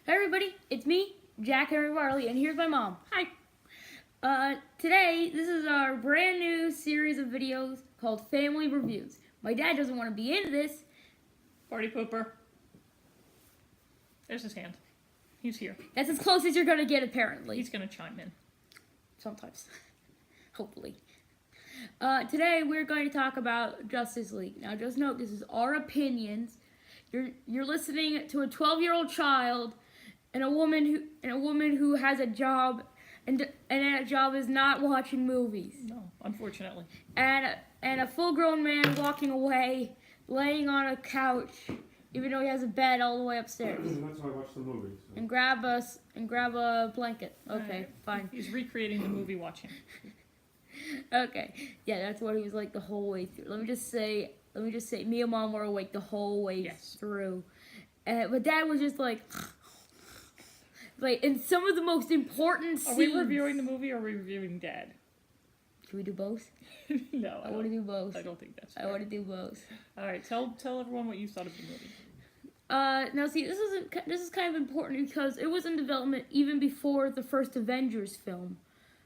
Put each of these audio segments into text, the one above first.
Hey everybody, it's me, Jack Henry Varley, and here's my mom. Hi. Today, this is our brand new series of videos called Family Reviews. My dad doesn't want to be into this. Party pooper. There's his hand. He's here. That's as close as you're going to get, apparently. He's going to chime in. Sometimes. Hopefully. Today, we're going to talk about Justice League. Now, just note, this is our opinions. You're listening to a 12-year-old child and a woman who has a job, and that job is not watching movies. No, unfortunately. And a full-grown man walking away, laying on a couch, even though he has a bed all the way upstairs. That's why I watch the movies. So. And grab a blanket. Okay, fine. He's recreating the movie watching. Okay, yeah, that's what he was like the whole way through. Let me just say, me and Mom were awake the whole way through. But Dad was just like, in some of the most important scenes. Are we reviewing the movie or are we reviewing Dad? Can we do both? No, I want to do both. I don't think that's fair. I want to do both. All right, tell everyone what you thought of the movie. Now see, this is kind of important because it was in development even before the first Avengers film.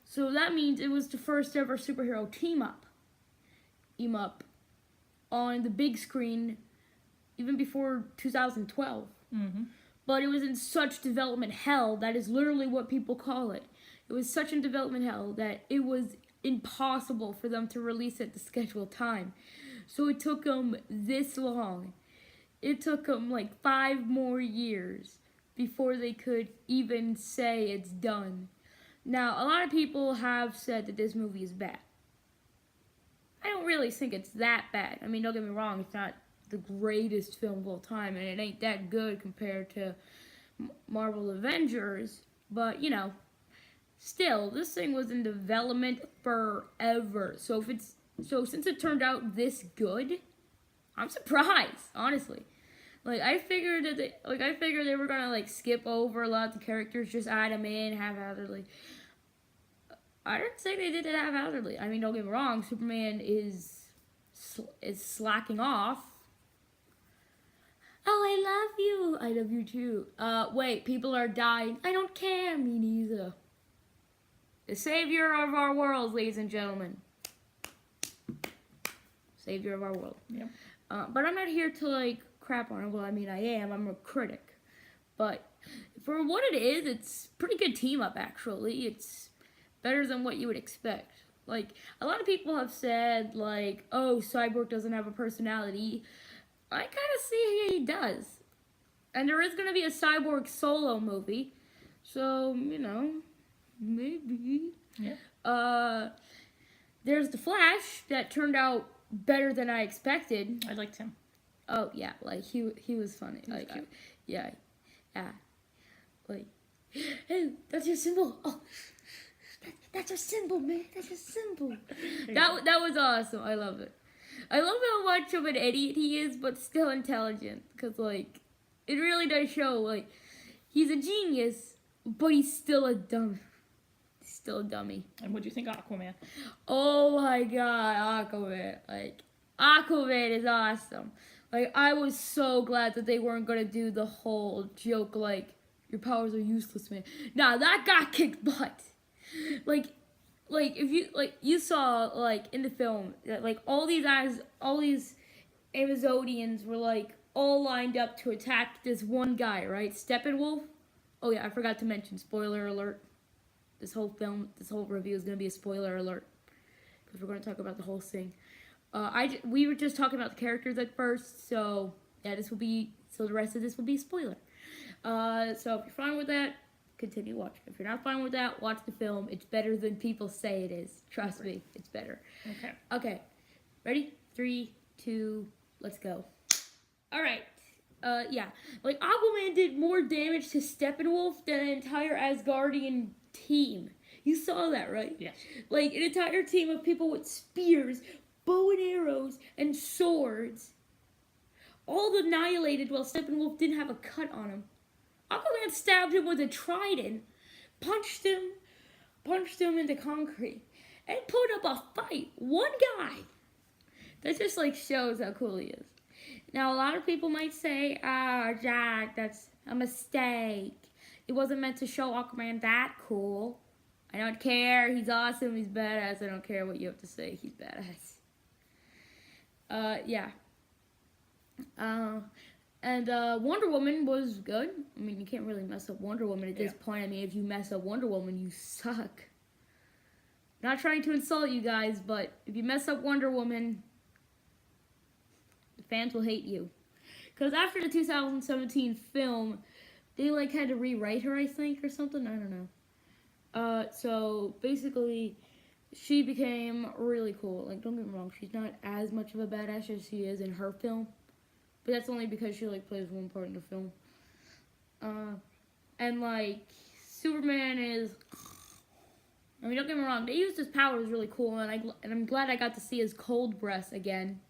So that means it was the first ever superhero team up on the big screen even before 2012. Mm-hmm. But it was in such development hell, that is literally what people call it. It was such in development hell that it was impossible for them to release it at the scheduled time. So it took them this long. It took them like 5 more years before they could even say it's done. Now, a lot of people have said that this movie is bad. I don't really think it's that bad. I mean, don't get me wrong, it's not the greatest film of all time, and it ain't that good compared to Marvel Avengers, but, you know, still, this thing was in development forever. So since it turned out this good, I'm surprised, honestly. I figured they were gonna skip over a lot of the characters, just add them in haphazardly. I didn't say they did it haphazardly. I mean, don't get me wrong, Superman is slacking off. Oh, I love you. I love you too. Wait, people are dying. I don't care. Me neither. The savior of our world, ladies and gentlemen. Savior of our world. Yeah. But I'm not here to crap on it. Well, I mean, I am. I'm a critic. But for what it is, it's pretty good team up, actually. It's better than what you would expect. A lot of people have said, oh, Cyborg doesn't have a personality. I kind of see he does. And there is going to be a Cyborg solo movie. So, you know, maybe. Yeah. There's The Flash that turned out better than I expected. I liked him. Oh, yeah. He was funny. He was cute. Yeah. Hey, that's your symbol. Oh, that's your symbol, man. That's your symbol. That was awesome. I love it. I love how much of an idiot he is, but still intelligent. Because, it really does show, he's a genius, but he's still a dummy. Still a dummy. And what do you think of Aquaman? Oh my god, Aquaman. Aquaman is awesome. I was so glad that they weren't going to do the whole joke, your powers are useless, man. Nah, that got kicked butt. If you saw in the film that all these Amazonians were all lined up to attack this one guy, right? Steppenwolf. Oh yeah, I forgot to mention, spoiler alert. This whole review is gonna be a spoiler alert because we're gonna talk about the whole thing. We were just talking about the characters at first, so yeah, the rest of this will be a spoiler. So if you're fine with that, continue watching. If you're not fine with that, watch the film. It's better than people say it is. Trust me, it's better. Okay. Ready? 3, 2, let's go. Alright. Yeah. Aquaman did more damage to Steppenwolf than an entire Asgardian team. You saw that, right? Yes. An entire team of people with spears, bow and arrows, and swords. All annihilated while Steppenwolf didn't have a cut on him. Aquaman stabbed him with a trident, punched him into concrete, and put up a fight. One guy. That just shows how cool he is. Now, a lot of people might say, Jack, that's a mistake. it wasn't meant to show Aquaman that cool. I don't care. He's awesome. He's badass. I don't care what you have to say. He's badass. Yeah. And Wonder Woman was good. I mean, you can't really mess up Wonder Woman at this point. I mean, if you mess up Wonder Woman, you suck. Not trying to insult you guys, but if you mess up Wonder Woman, the fans will hate you. Because after the 2017 film, they like had to rewrite her, I think, or something. I don't know. So basically, she became really cool. Like, don't get me wrong, she's not as much of a badass as she is in her film, but that's only because she like plays one part in the film. And like Superman is. I mean, don't get me wrong, they used his powers really cool, and I'm glad I got to see his cold breath again.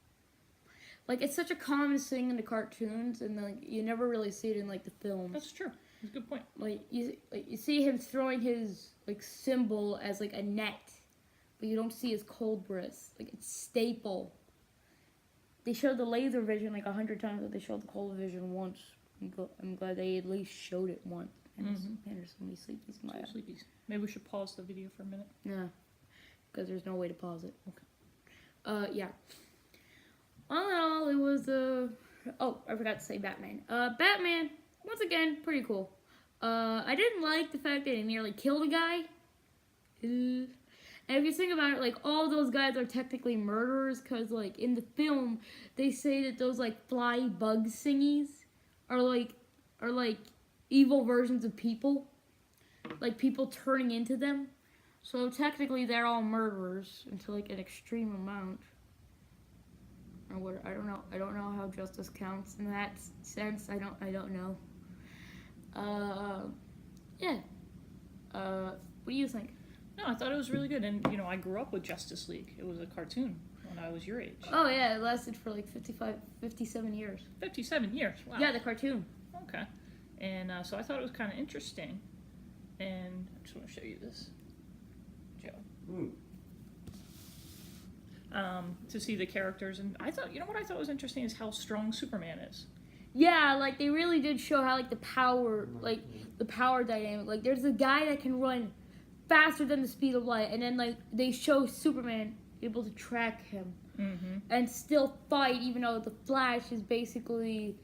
Like, it's such a common thing in the cartoons, and like you never really see it in like the films. That's true. That's a good point. Like you see him throwing his like symbol as like a net, but you don't see his cold breath. Like, it's staple. They showed the laser vision like 100 times, but they showed the cold vision once. I'm glad they at least showed it once. And there's so many sleepies in my eye. Sleepies. Maybe we should pause the video for a minute. Yeah, because there's no way to pause it. Okay. Yeah. All in all, it was oh, I forgot to say Batman. Batman, once again, pretty cool. I didn't like the fact that he nearly killed a guy. And if you think about it, like, all those guys are technically murderers, because, like, in the film, they say that those, like, fly bug thingies are like evil versions of people. Like, people turning into them. So, technically, they're all murderers, until, like, an extreme amount. Or what, I don't know how justice counts in that sense. I don't know. Yeah. What do you think? No, I thought it was really good, and you know, I grew up with Justice League. It was a cartoon when I was your age. Oh yeah, it lasted for like 57 years. 57 years. Wow. Yeah, the cartoon. Okay. And so I thought it was kind of interesting, and I just want to show you this, Joe. To see the characters, and I thought, you know what I thought was interesting is how strong Superman is. Yeah, like they really did show how like the power dynamic. Like, there's a guy that can run faster than the speed of light, and then like they show Superman able to track him and still fight, even though the Flash is basically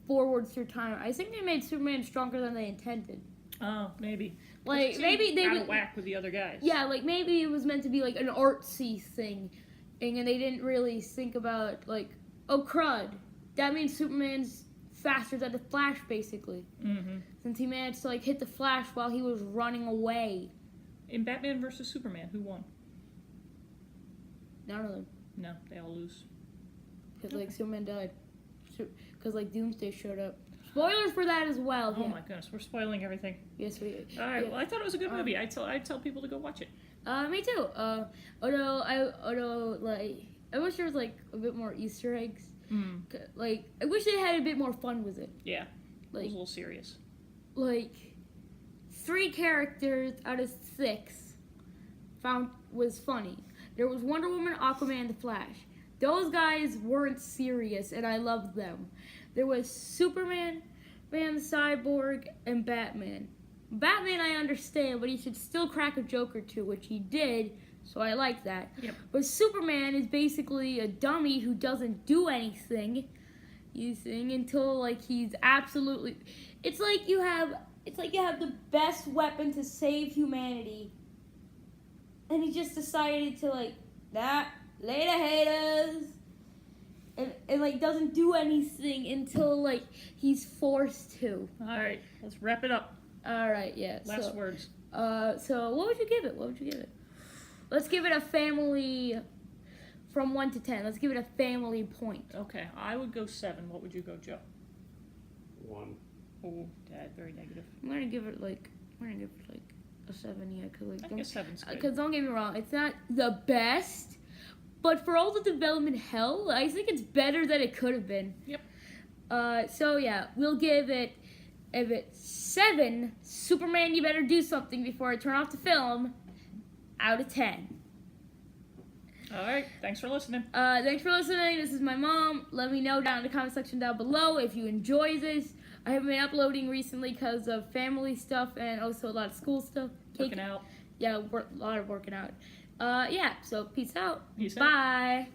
forward through time. I think they made Superman stronger than they intended. Oh, maybe. Like, maybe they out of whack with the other guys. Yeah, like maybe it was meant to be like an artsy thing, and they didn't really think about like, oh crud, that means Superman's faster than the Flash basically, since he managed to like hit the Flash while he was running away. In Batman vs Superman, who won? None of them. No, they all lose. Because like Superman died. Because like Doomsday showed up. Spoilers for that as well. Oh my goodness, we're spoiling everything. Yes, we. All right. Yeah. Well, I thought it was a good movie. I tell people to go watch it. Me too. Although like I wish there was like a bit more Easter eggs. Like I wish they had a bit more fun with it. Yeah. Like, it was a little serious. Like 3 characters out of 6 was funny. There was Wonder Woman, Aquaman, The Flash. Those guys weren't serious, and I loved them. There was Superman, Cyborg, and Batman. Batman I understand, but he should still crack a joke or two, which he did, so I like that. Yep. But Superman is basically a dummy who doesn't do anything, until like he's absolutely. It's like you have the best weapon to save humanity, and he just decided to like, later haters, and like doesn't do anything until like he's forced to. All right, let's wrap it up. All right, yeah. Last words. So what would you give it? Let's give it a family from 1 to 10. Let's give it a family point. Okay, I would go 7. What would you go, Joe? 1. Oh, Dad, very negative. I'm gonna give it like a 7. Yeah, cause like I think a 7's good. Because don't get me wrong, it's not the best, but for all the development hell, I think it's better than it could have been. Yep. So yeah, we'll give it 7. Superman, you better do something before I turn off the film. Out of 10. All right. Thanks for listening. Thanks for listening. This is my mom. Let me know down in the comment section down below if you enjoy this. I haven't been uploading recently because of family stuff and also a lot of school stuff. Working out. Yeah, a lot of working out. Yeah, so peace out. Peace out. Bye.